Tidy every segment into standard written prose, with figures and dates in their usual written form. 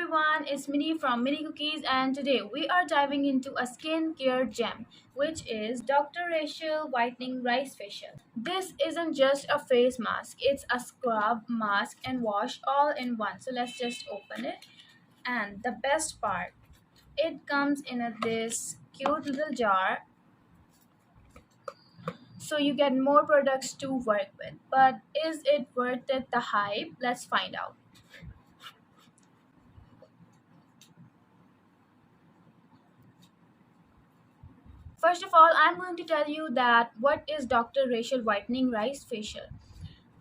everyone, it's Minnie from Mini Cookies, and today we are diving into a skincare gem, which is Dr. Rashel Whitening Rice Facial. This isn't just a face mask, it's a scrub, mask, and wash all in one. So let's just open it. And the best part, it comes in this cute little jar, so you get more products to work with. But is it worth it, the hype? Let's find out. First of all, I'm going to tell you that what is Dr. Rachel Whitening Rice Facial.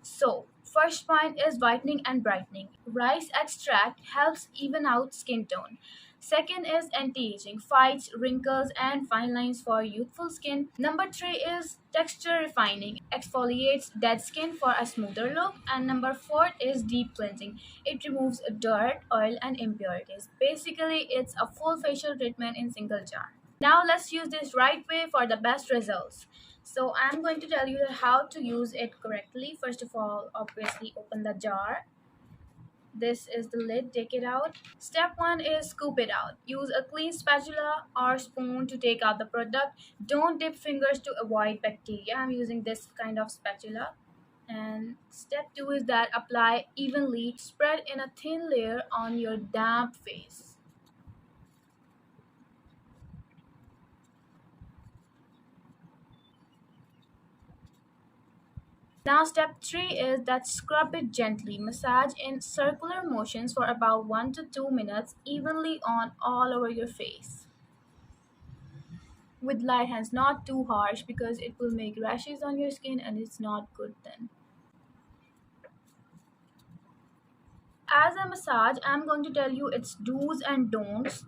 So, first point is whitening and brightening. Rice extract helps even out skin tone. Second is anti-aging, fights wrinkles and fine lines for youthful skin. Number 3 is texture refining, exfoliates dead skin for a smoother look. And number 4 is deep cleansing. It removes dirt, oil and impurities. Basically, it's a full facial treatment in single jar. Now let's use this right way for the best results. So I'm going to tell you how to use it correctly. First of all, obviously open the jar. This is the lid, take it out. Step 1 is scoop it out. Use a clean spatula or spoon to take out the product. Don't dip fingers to avoid bacteria. I'm using this kind of spatula. And step 2 is that apply evenly. Spread in a thin layer on your damp face. Now step 3 is that scrub it gently. Massage in circular motions for about 1 to 2 minutes evenly on all over your face. With light hands, not too harsh because it will make rashes on your skin and it's not good then. As a massage, I'm going to tell you its do's and don'ts.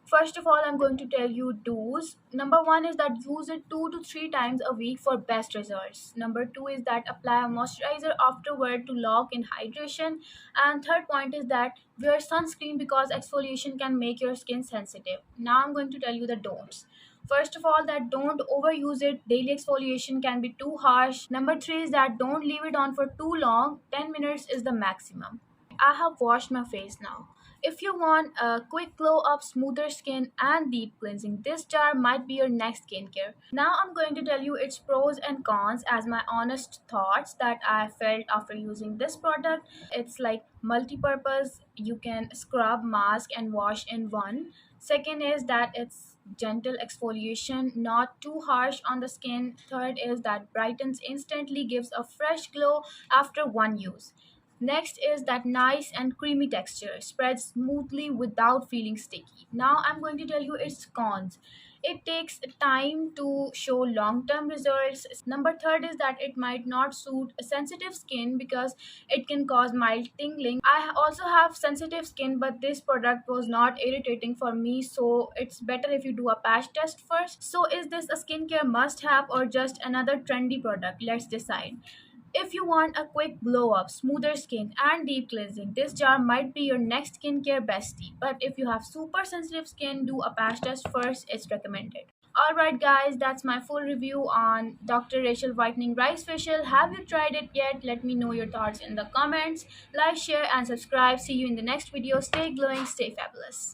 First of all, I'm going to tell you do's. Number 1 is that use it 2 to 3 times a week for best results. Number 2 is that apply a moisturizer afterward to lock in hydration. And third point is that wear sunscreen because exfoliation can make your skin sensitive. Now I'm going to tell you the don'ts. First of all, that don't overuse it. Daily exfoliation can be too harsh. Number 3 is that don't leave it on for too long. 10 minutes is the maximum. I have washed my face now. If you want a quick glow up, smoother skin, and deep cleansing, this jar might be your next skincare. Now I'm going to tell you its pros and cons as my honest thoughts that I felt after using this product. It's like multi-purpose. You can scrub, mask, and wash in one. Second is that it's gentle exfoliation, not too harsh on the skin. Third is that brightens instantly, gives a fresh glow after one use. Next is that nice and creamy texture, spreads smoothly without feeling sticky. Now I'm going to tell you its cons. It takes time to show long-term results. Number third is that it might not suit sensitive skin because it can cause mild tingling. I also have sensitive skin, but this product was not irritating for me, so it's better if you do a patch test first. So is this a skincare must-have or just another trendy product? Let's decide. If you want a quick glow up, smoother skin, and deep cleansing, this jar might be your next skincare bestie. But if you have super sensitive skin, do a patch test first, it's recommended. Alright, guys, that's my full review on Dr. Rachel Whitening Rice Facial. Have you tried it yet? Let me know your thoughts in the comments. Like, share, and subscribe. See you in the next video. Stay glowing, stay fabulous.